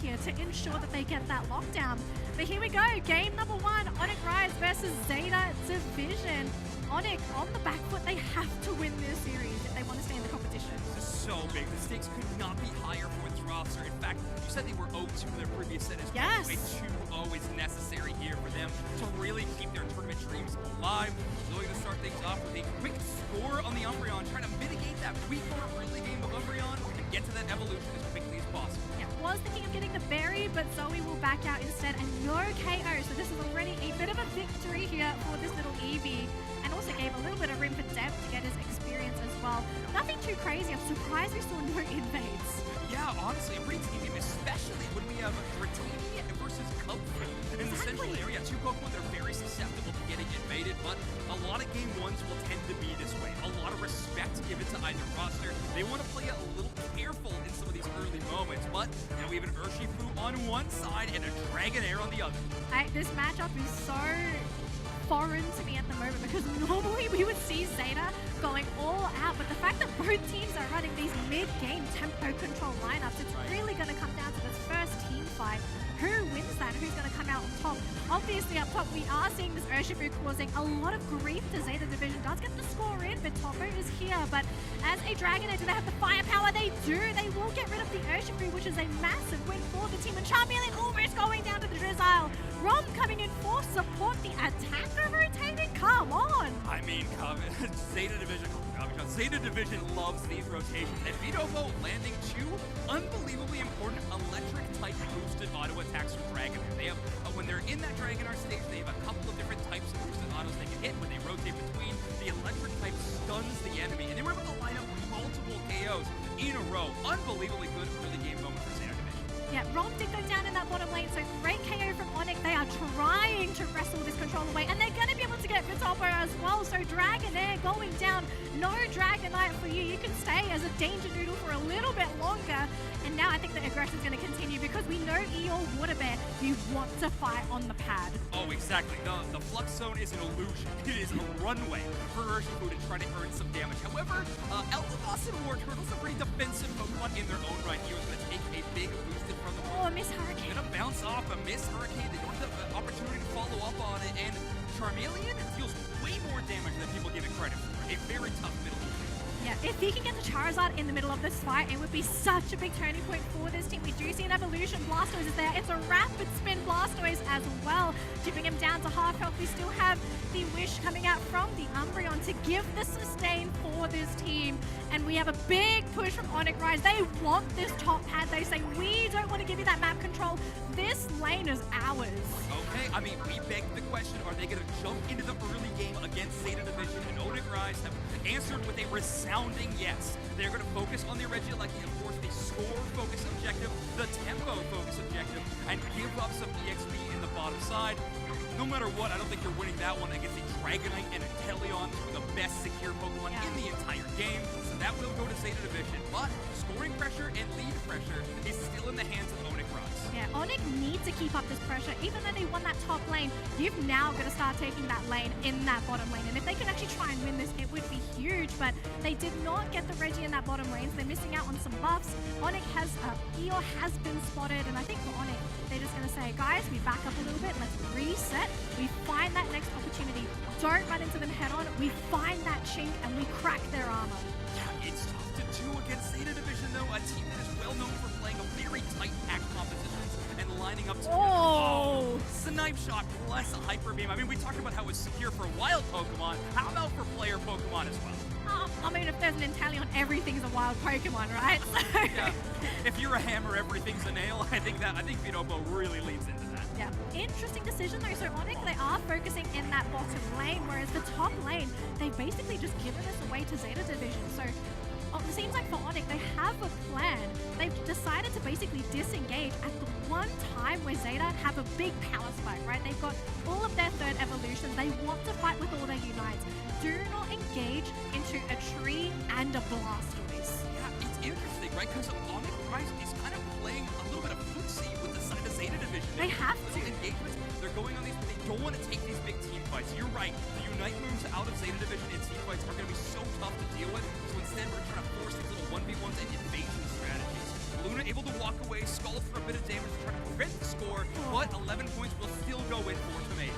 here to ensure that they get that lockdown. But here we go, game number 1, ONIC Rise versus ZETA Division. ONIC on the back foot, they have to win this series if they want to stay in the competition. This is so big. The stakes could not be higher for this roster. In fact, you said they were 0-2 in their previous set as well. Yes. A 2-0 is necessary here for them to really keep their tournament dreams alive. Looking to start things off with a quick score on the Umbreon, trying to mitigate that weak early game of Umbreon and get to that evolution as quickly as possible. Yeah, was thinking of getting the berry, but Zoe will back out instead, and no KO. So this is already a bit of a victory here for this little Eevee, and also gave a little bit of room for Deb to get his experience as well. Nothing too crazy. I'm surprised we saw no invades. Yeah, honestly, a pretty team game, especially when we have Dratini versus Kofu in the central area. Two Pokemon that are very susceptible to getting invaded, but a lot of game 1s will tend to be this way. A lot of respect given to either roster. They want to play it a little careful in some of these early moments, but you know, we have an Urshifu on one side and a Dragonair on the other. This matchup is so foreign to me at the moment, because normally we would see ZETA going all out, but the fact that both teams are running these mid-game tempo control lineups, it's really going to come down to this first team fight. Who wins that? Who's going to come out on top? Obviously up top we are seeing this Urshifu causing a lot of grief to ZETA Division. Does get the score in, but Topo is here, but as a Dragonair, do they have the firepower? They do! They will get rid of the Urshifu, which is a massive win for the team, and Charmeleon almost going down to the Drizzile. Rom coming in for support, the attacker rotating? Come on! I mean, ZETA Division loves these rotations, and Vidovo landing 2 unbelievably important electric-type boosted auto attacks from Dragonair. They have, when they're in that Dragonair stage, they have a couple of different types of boosted autos they can hit. When they rotate between, the electric type stuns the enemy, and they were able to line up multiple KOs in a row. Unbelievably good early game moment for ZETA Division. Yeah, Rom did go down in that bottom lane, so great KO from ONIC. They are trying to wrestle this control away, and they're going to be able to get Vitopo as well. So Dragonair going down. No Dragonite for you. You can stay as a danger noodle for a little bit longer. And now I think the aggression is going to continue, because we know Eeyore Water Bear, you want to fight on the pad. Oh, exactly. The Flux Zone is an illusion. It is a runway for Urshifu to try to earn some damage. However, Eldegoss and Wartortle's a pretty defensive Pokemon in their own right. He was going to take a big boosted from the Oh, Miss Hurricane. Going to bounce off a Miss Hurricane. They don't have the opportunity to follow up on it, and Charmeleon deals way more damage than people give it credit for. A very tough middle. Yeah, if he can get the Charizard in the middle of this fight, it would be such a big turning point for this team. We do see an evolution. Blastoise is there. It's a rapid spin Blastoise as well, chipping him down to half health. We still have the Wish coming out from the Umbreon to give the sustain for this team. And we have a big push from ONIC Rise. They want this top pad. They say, we don't want to give you that map control. This lane is ours. Okay, I mean, we beg the question, are they going to jump into the early game against ZETA Division? And ONIC Rise have answered with a resounding yes. They're going to focus on the Regieleki, of course, the score focus objective, the tempo focus objective, and give up some EXP in the bottom side. No matter what, I don't think you're winning that one against a Dragonite and a Teleon, two of the best secure Pokemon in the entire game. So that will go to ZETA Division. But scoring pressure and lead pressure is still in the hands of ONIC Rise. Yeah, ONIC need to keep up this pressure. Even though they won that top lane, you've now got to start taking that lane in that bottom lane. And if they can actually try and win this, it would be huge. But they did not get the Reggie in that bottom lane, so they're missing out on some buffs. ONIC has, Eeyore has been spotted, and I think for ONIC, they're just going to say, guys, we back up a little bit, let's reset. We find that next opportunity. Don't run into them head on. We find that chink and we crack their armor. Yeah, it's tough to do against ZETA Division, though. A team that is well known for playing a very tight pack compositions and lining up to Snipe Shot plus a Hyper Beam. I mean, we talked about how it's secure for wild Pokemon. How about for player Pokemon as well? I mean, if there's an Inteleon, everything's a wild Pokemon, right? Yeah. If you're a hammer, everything's a nail. I think Vidopo really leads into that. Yeah. Interesting decision though. So ONIC, they are focusing in that bottom lane, whereas the top lane, they've basically just given this away to ZETA Division. So it seems like for ONIC, they have a plan. They've decided to basically disengage at the one time where ZETA have a big power spike, right? They've got all of their third evolutions. They want to fight with all their unites. Do not engage into a tree and a Blastoise. Yeah, it's interesting, right? Because ONIC Rise is kind of playing a little bit of footsie with the side of ZETA Division. They have to. Engagements, they're going on these, they don't want to take these big team fights. You're right, the Unite moves out of ZETA Division in team fights are going to be so tough to deal with. So instead, we're trying to force these little 1v1s and invasion strategies. Luna able to walk away, scald for a bit of damage to try to prevent the score, but 11 points will still go in for Tomato.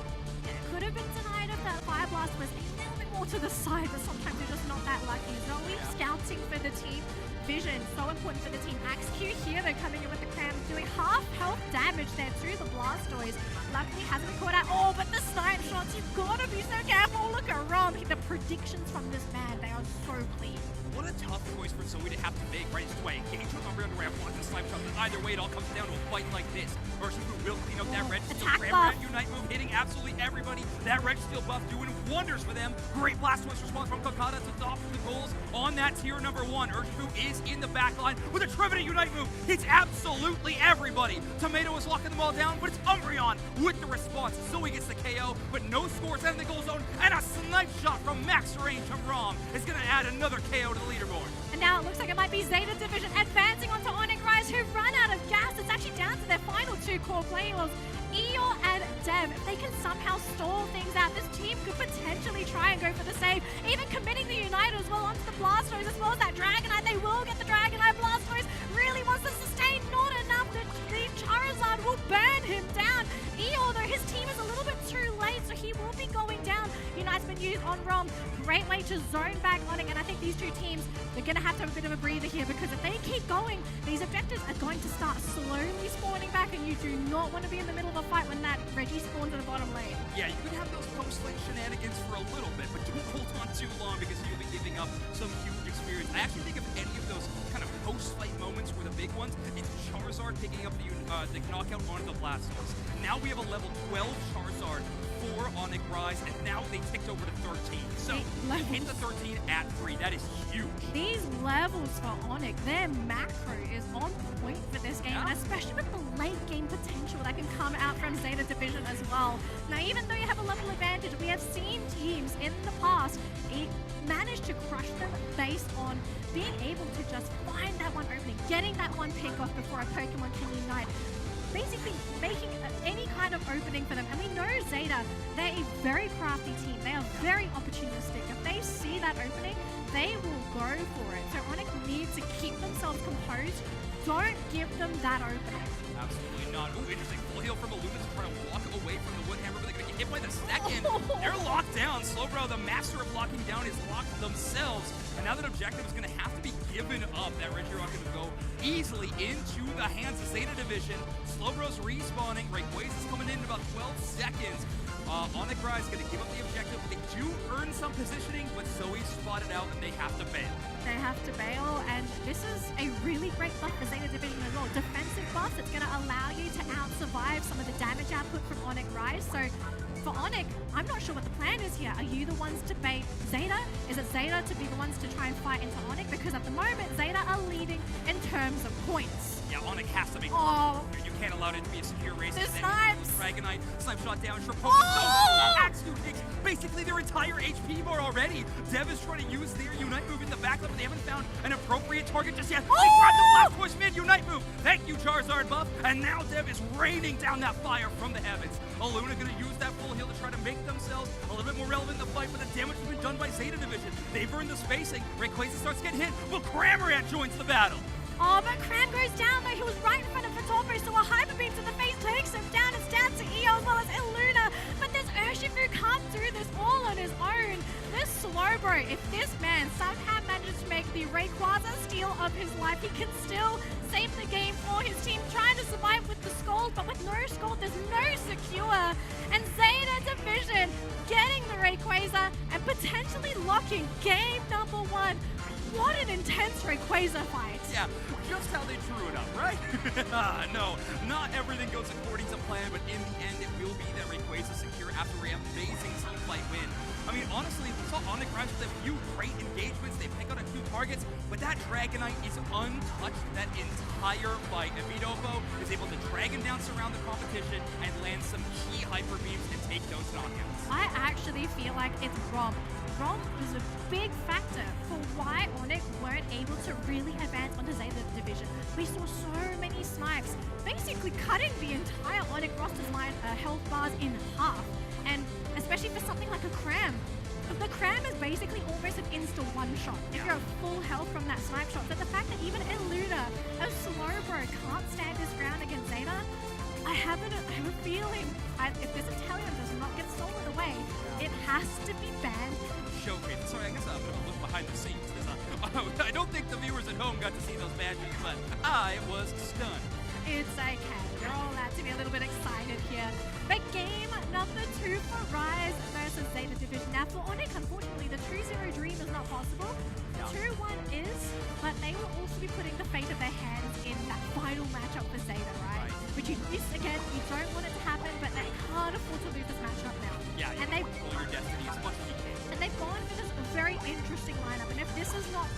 Could have been denied if that Fire Blast was a little bit more to the side, but sometimes you're just not that lucky. Zoe scouting for the team. Vision, so important for the team. Axe Q here, they're coming in with the crams, doing half health damage there to the Blastoise. Luckily hasn't been caught out. Oh, but the snipe shots, you've got to be so careful. Look at Rom. The predictions from this man, they are so clean. What a tough choice for Zoe to have to make, right? It's to engage with Umbreon to ramp, block the snipe shot. Either way, it all comes down to a fight like this. Urshifu will clean up that red steel. Ram Unite move hitting absolutely everybody. That red steel buff doing wonders for them. Great Blastoise response from Kokata to top the goals on that tier number 1. Urshifu is in the back line with a Trinity Unite move. Hits absolutely everybody. Tomato is locking them all down, but it's Umbreon with the response. Zoe gets the KO, but no scores out of the goal zone. And a snipe shot from max range from Rom is going to add another KO to the leaderboard. And now it looks like it might be Zeta Division advancing onto ONIC Rise, who run out of gas. It's actually down to their final 2 core players, Eeyore and Dev. If they can somehow stall things out, this team could potentially try and go for the save, even committing the Unite as well onto the Blastoise, as well as that Dragonite. They will get the Dragonite. Blastoise really wants to sustain, not enough. The Charizard will burn him down. Eeyore, though, his team is a little bit too late, so he will be going down. Unite's been used on Rom. Great way to zone back ONIC, and I think these two teams, they're going to have a bit of a breather here, because if they keep going, these objectives are going to start slowly spawning back, and you do not want to be in the middle of a fight when that Reggie spawns in the bottom lane. Yeah, you could have those post-fight shenanigans for a little bit, but don't hold on too long, because you'll be giving up some huge experience. I actually think if any of those kind of post-fight moments were the big ones, it's Charizard picking up the knockout onto the Blastoise. Now we have a level 12 Charizard for ONIC Rise, and now they ticked over to 13. So hit the 13 at 3. That is huge. These levels for ONIC, their macro is on point for this game, and especially with the late game potential that can come out from Zeta Division as well. Now, even though you have a level advantage, we have seen teams in the past manage to crush them based on being able to just find that one opening, getting that one pick off before a Pokemon can unite. Basically making any kind of opening for them. And we know Zeta, they're a very crafty team. They are very opportunistic. If they see that opening, they will go for it. So ONIC needs to keep themselves composed. Don't give them that opening. Absolutely not. Ooh, interesting. Full heal from Illumina to try to walk away from the Woodhammer, but they're going to get hit by the second. They're locked down. Slowbro, the master of locking down, is locked themselves. And now that objective is going to have to be given up. That Regirock can go easily into the hands of Zeta Division. Slowbro's respawning. Rayquaza's coming in about 12 seconds. ONIC Rise is going to give up the objective. They do earn some positioning, but Zoe's spotted out and they have to bail. They have to bail, and this is a really great buff for Zeta Division as well. Defensive buff that's going to allow you to out-survive some of the damage output from ONIC Rise. So for ONIC, I'm not sure what the plan is here. Are you the ones to bait Zeta? Is it Zeta to be the ones to try and fight into ONIC? Because at the moment, Zeta are leading in terms of points. Yeah, ONIC has to make You can't allow it to be a secure race. The snipes! Dragonite, snipe shot down, Oh! Axe takes basically their entire HP bar already. Dev is trying to use their Unite move in the backup, but they haven't found an appropriate target just yet. They grabbed the Blastoise mid-Unite move. Thank you, Charizard buff. And now Dev is raining down that fire from the heavens. Illumina gonna use that full heal to try to make themselves a little bit more relevant in the fight, but the damage has been done by Zeta Division. They've earned the spacing. Rayquaza starts getting hit, but Cramorant joins the battle. Oh, but Cram goes down though. He was right in front of Fatopo, so a Hyper Beam to the face takes him down. It's down to Eo as well as Illuna. But this Urshifu can't do this all on his own. This Slowbro, if this man somehow manages to make the Rayquaza steal of his life, he can still save the game for his team, trying to survive with the Scald, but with no Scald, there's no secure. And Zeta Division getting the Rayquaza and potentially locking game number 1. What an intense Rayquaza fight. Yeah, just how they drew it up, right? No, not everything goes according to plan, but in the end, it will be that Rayquaza secure after an amazing team fight win. I mean, honestly, we saw ONIC Rise with a few great engagements. They pick out a few targets, but that Dragonite is untouched that entire fight. And Vidopo is able to Dragon down, surround the competition, and land some key Hyper Beams and take those knockouts. I actually feel like it's Rom. Rom was a big factor for why ONIC weren't able to really advance onto Zeta Division. We saw so many snipes, basically cutting the entire ONIC roster's line health bars in half. And especially for something like a Cram, the cram is basically almost an insta one-shot if you're at full health from that snipe shot. So the fact that even Eluna, a slow bro, can't stand his ground against ZETA, I have a feeling if this Italian does not get stolen away, it has to be banned. Showcase. Sorry, I guess a bit of a look behind the scenes. I don't think the viewers at home got to see those badges, but I was stunned. It's okay. You're all allowed to be a little bit excited here. But game number 2 for Rise versus ZETA Division. Now for ONIC, unfortunately, the 2-0 dream is not possible. The 2-1 is, but they will also be putting the fate of their hands in that final matchup for ZETA, right? Which again, you don't want it to happen, but they can't afford to lose this matchup now. Yeah, you want to control your destiny as much as you can. And they've gone for this very interesting lineup. And if this is not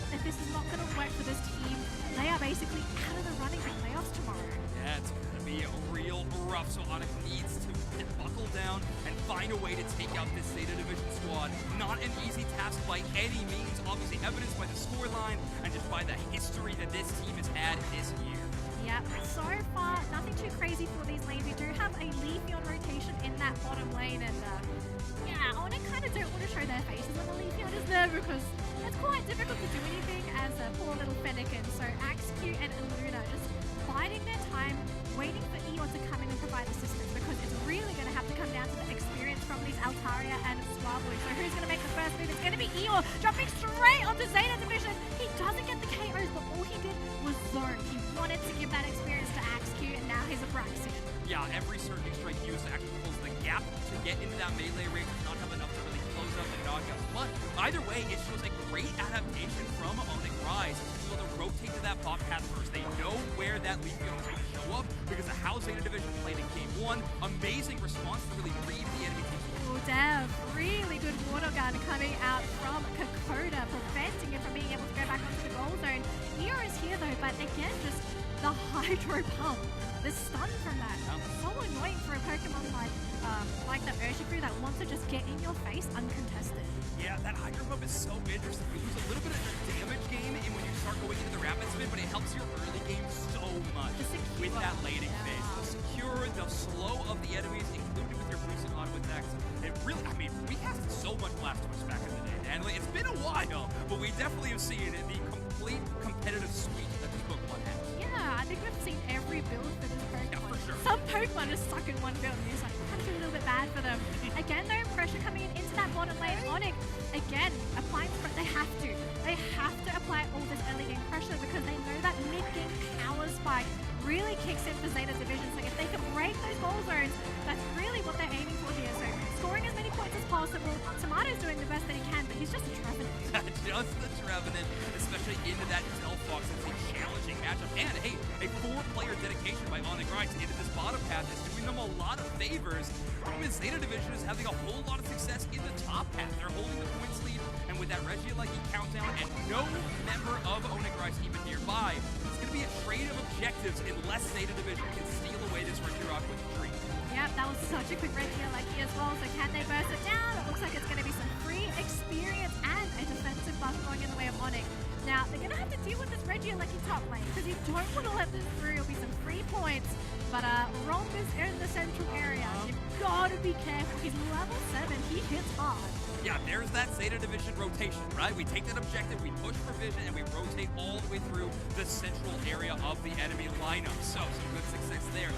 going to work for this team, they are basically out of the running for playoffs tomorrow. Yeah, it's going to be real rough. So ONIC needs to buckle down and find a way to take out this ZETA Division squad. Not an easy task by any means. Obviously evidenced by the scoreline and just by the history that this team has had this year. Yeah, so far, nothing too crazy for these lanes. We do have a Leafy on rotation in that bottom lane, and yeah, ONIC kind of don't want to show their faces when the Leafy is there because it's quite difficult to do anything as a poor little Fennekin. So AXQ and Eluna just biding their time, waiting for Eeyore to come in and provide assistance because it's really going to have to come down to the experience from these Altaria and Swablu. So who's going to make the first move? It's going to be Eeyore jumping straight onto ZETA Division. He doesn't get the KOs, but all he did was zone. He wanted to give that experience to AXQ, and now he's a Braxton. Yeah, every surging strike used actually close the gap to get into that melee range. Does not have enough to really close out the knockouts. But either way, it shows a great adaptation from ONIC Rise to be able to rotate to that bot path first. They know where that Leafeon is going to show up because of how ZETA Division played in Game 1. Amazing response to really read the enemy team. Oh, Dev, really good water gun coming out from Kokoda, preventing him from being able to go back onto the goal zone. Eeyore is here though, but again, just the hydro pump, the stun from that. So annoying for a Pokemon like the Urshifu that wants to just get in your face uncontested. Yeah, that hydro pump is so interesting. You lose a little bit of the damage game and when you start going into the rapid spin, but it helps your early game so much with that laning phase. The secure, the slow of the enemies, included with your boosted auto attacks. It really, I mean, we casted so much Blastoise back in the day, and it's been a while, but we definitely have seen the complete competitive suite that this Pokemon has. Yeah, I think we've seen every build for this Pokemon. Yeah, for sure. Some Pokemon are stuck in one build, and you're just like, I feel a little bit bad for them. Again, though, pressure coming into that bottom lane. ONIC, again, applying they have to. They have to apply all this early game pressure because they know that mid-game power spike really kicks in for ZETA Division. So if they can break those goal zones, that's really what they're aiming for here. So scoring as many points as possible. Tomato's doing the best that he can, but he's just a Trevenant. Just the Trevenant, especially into that Delphox. It's a challenging matchup. And hey, a 4-player dedication by ONIC Rise into this bottom path is doing them a lot of favors. ZETA Division is having a whole lot of success in the top path. They're holding the points lead, and with that Regieleki countdown and no member of ONIC Rise even nearby, it's going to be a trade of objectives unless ZETA Division can steal away this Regirock with a dream. Yep, that was such a quick Regieleki as well. So can they burst it down? It looks like it's going to be some free experience and a defensive buff going in the way of ONIC. Now, they're going to have to deal with this Regieleki top lane because you don't want to let this through. It'll be some free points. But Rom is in the central area. You've got to be careful. He's level 7. He hits hard. Yeah, there's that ZETA Division rotation, right? We take that objective, we push for vision, and we rotate all the way through the central area of the enemy lineup. So, some good success there.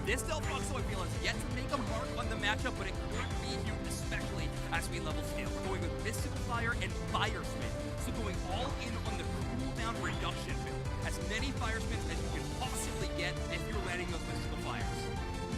This Delphox, though, I feel, has yet to make a mark on the matchup, but it could be huge, especially as we level scale. We're going with Mystical Fire and Fire Spin. So going all in on the cooldown reduction build. As many Fire Spins as you can possibly get if you're landing those Mystical Fires.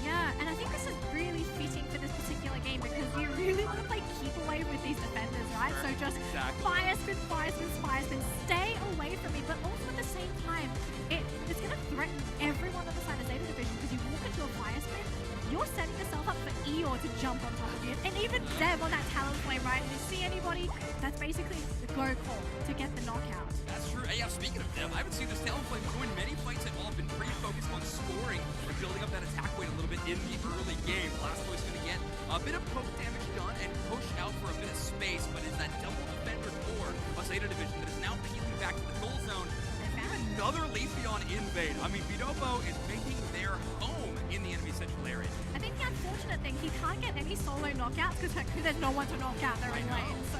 Yeah, and I think this is really fitting for this particular game because you really want to play keep away with these defenders, right? Sure, So just exactly. fire spin, fire spin, fire spin, stay away from me, but also at the same time, it's going to threaten everyone on the side of ZETA Division because you walk into a fire spin, you're setting yourself up for Eeyore to jump on top of you, and even Dev on that Talonflame, right? If you see anybody, that's basically the go call to get the knockout. That's true. Yeah, speaking of Dev, I haven't seen this Talonflame join many fights at all. Been pretty focused on scoring or building up that attack weight a little bit in the early game. Blastoise going to get a bit of poke damage done and push out for a bit of space, but it's that double defender core of ZETA Division that is now peeling back to the goal zone. They found another Leafeon in base. trade. I mean, Vidopo is making their home in the enemy central area. I think the unfortunate thing, he can't get any solo knockouts because there's no one to knock out their own lane. So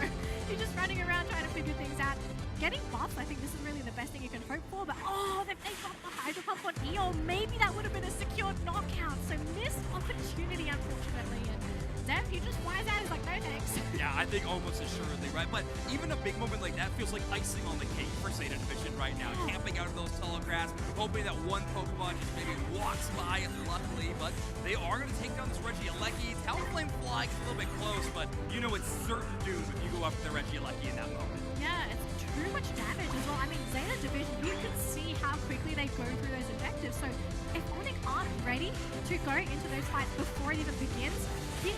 you're just running around trying to figure things out. Getting buffs, I think this is really the best thing you can hope for, but they got the Hydro Pump on Eeyore. Maybe that would have been a secured knockout, so missed opportunity, unfortunately. And Dev, he just flies out, he's like, no thanks. Yeah, I think almost assuredly, right? But even a big moment like that feels like icing on the cake for ZETA Division right now. Camping out of those tall grass, hoping that one Pokemon just maybe walks by unluckily, but they are going to take down this Regieleki. Talonflame Fly gets a little bit close, but you know it's certain doom if you go after the Regieleki in that moment. Yeah, it's too much damage as well. I mean, ZETA Division, you can see how quickly they go through those objectives. So if ONIC aren't ready to go into those fights before it even begins,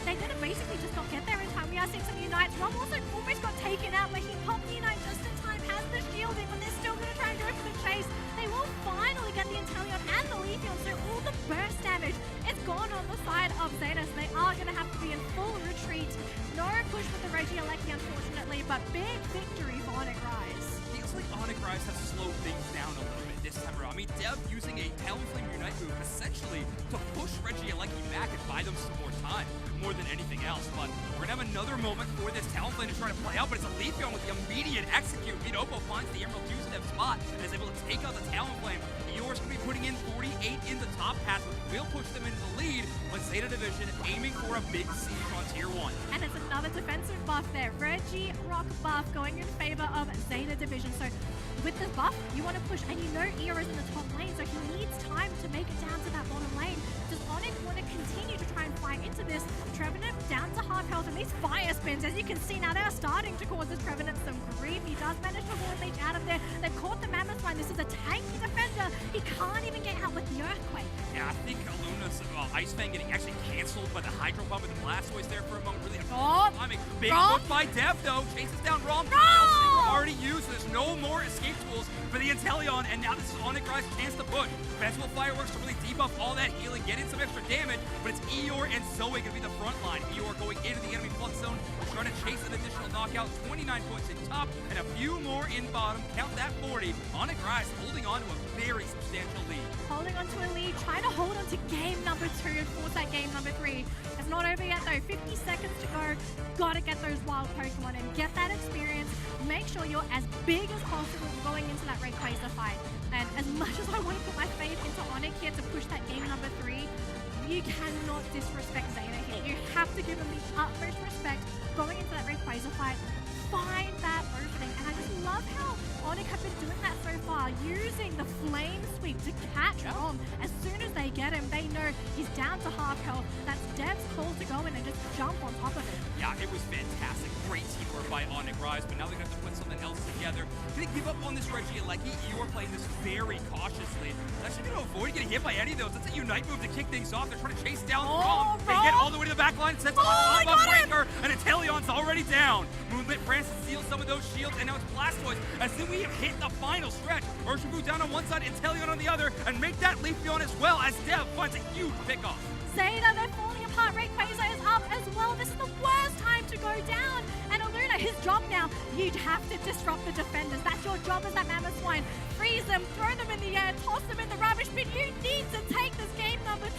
they're going to basically just not get there in time. We are seeing some Unites. Rom also almost got taken out, but he popped the Unite just in time, has the shielding, but they're still going to try and go for the chase. They will finally get the Inteleon and the Leafeon, so all the burst damage is gone on the side of ZETA, so they are going to have to be in full retreat. No push with the Regieleki, unfortunately, but big victory for ONIC Rise. Feels like ONIC Rise has slowed things down a little bit this time around. I mean, Dev using a Talonflame Unite move essentially to push Regieleki back and buy them some more time, more than anything else. But we're gonna have another moment for this Talonflame to try to play out, but it's a Leafeon with the immediate execute. Vidopo finds the Emerald 2-step spot and is able to take out the Talonflame. Eeyore's gonna be putting in 48 in the top pass, which will push them into the lead, but ZETA Division aiming for a big siege on Tier 1. And it's another defensive buff there. Reggie Rock buff going in favor of ZETA Division. So with this buff, you want to push, and you know Eeyore is in the top lane, so he needs time to make it down to that bottom lane. Does ONIC want to continue to try and fight into this? Trevenant down to half health, and these fire spins, as you can see now, they're starting to cause this Trevenant some grief. He does manage to avoid Leech out of there. They've caught the Mammoth Line. This is a tanky defender. He can't even get out with the Earthquake. Yeah, I think Luna's Ice Fang getting actually canceled by the Hydro Pump and the Blastoise there for a moment. Really timing. Big look by Dev, though. Chases down Rom. Already used. There's no more escape tools for the Inteleon, and now this is ONIC Rise's chance to push. Festival Fireworks to really debuff all that healing, get in some extra damage, but it's Eeyore and Zoe going to be the front line. Eeyore going into the enemy flux zone, trying to chase an additional knockout. 29 points in top, and a few more in bottom. Count that 40. ONIC Rise holding on to a very substantial lead. Holding on to a lead, trying to hold on to game number 2 and force that game number 3. It's not over yet though, 50 seconds to go. Gotta get those wild Pokemon and get that experience. Make sure you're as big as possible going into that Rayquaza fight. And as much as I want to put my faith into ONIC here to push that game number 3, you cannot disrespect ZETA here. You have to give them the utmost respect going into that Rayquaza fight. Find that opening, and I just love how ONIC have been doing that so far, using the Flame Sweep to catch Rom. As soon as they get him, they know he's down to half health. That's Dev's call to go in and just jump on top of it. Yeah, it was fantastic. Great teamwork by ONIC Rise, but now they're going to have to put something else together. Gonna give up on this Regieleki. Eeyore playing this very cautiously. They're actually going to avoid getting hit by any of those. That's a Unite move to kick things off. They're trying to chase down Rom. They get all the way to the back line, sets off a breaker, and Inteleon's already down. Moonlit Francis seals some of those shields, and now it's Blastoise. As soon we have hit the final stretch, Urshifu down on one side, Inteleon on the other, and make that Leafeon as well, as Dev finds a huge pickoff. ZETA, they're falling apart. Rayquaza is up as well. This is the worst time to go down. And Aluna, his job now, you have to disrupt the defenders. That's your job as that Mammoth Swine. Freeze them, throw them in the air, toss them in the rubbish bin. You need to take this game number 2.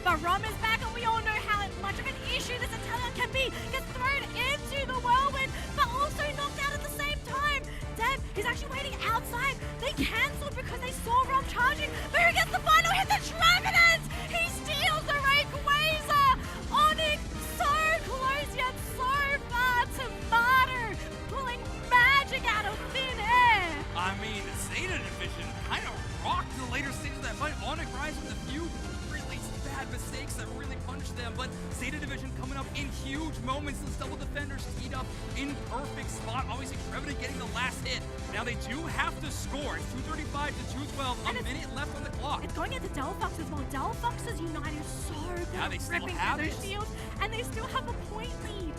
But Rom is back, and we all know how much of an issue this Inteleon can be. Gets thrown into the whirlwind, but also knocked out at the same time. Dev, he's actually waiting outside. They cancelled because they saw Rom charging. But who gets the final hit? The Trevenant! He steals the Rayquaza! ONIC so close yet so far to Martyr, pulling magic out of thin air. I mean, ZETA Division kind of rocked the later stage of that fight. ONIC Rise with a few really bad mistakes that really punished them, but ZETA Division coming up in huge moments. Those double defenders teed up in perfect spot. Obviously, Trevenant getting the last hit. Now they do have to score. It's 235 to 212. A minute left on the clock. It's going into Delphox as well. Delphox's Unite is so good at ripping through those shields, and they still have a point lead.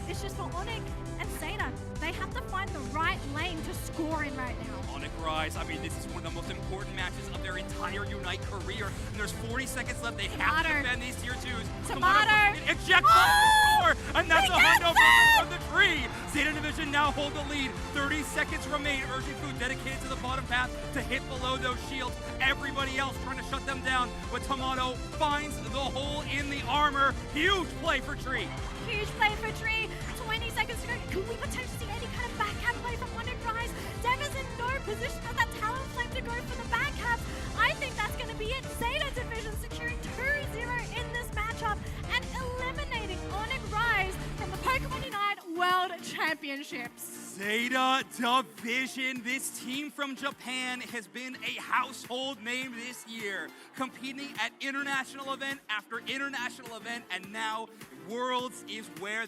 It's just for ONIC and ZETA. They have to find the right lane to score in right now. ONIC Rise, I mean, this is one of the most important matches of their entire Unite career. And there's 40 seconds left. They have to defend these tier 2s. Tomato. Eject button to score. And that's a hundo from the tree. Zeta Division now hold the lead. 30 seconds remain. Urgent Food dedicated to the bottom path to hit below those shields. Everybody else trying to shut them down. But Tomato finds the hole in the armor. Huge play for Tree. Huge play for Tree. 20 seconds to go. Could we potentially see any kind of backhand play from ONIC Rise? Dev is in no position with that Talon Flame to go for the backhands. I think that's going to be it. Zeta Division securing 2-0 in this matchup and eliminating ONIC Rise from the Pokémon Unite World Championships. Zeta Division, this team from Japan has been a household name this year, competing at international event after international event, and now Worlds is where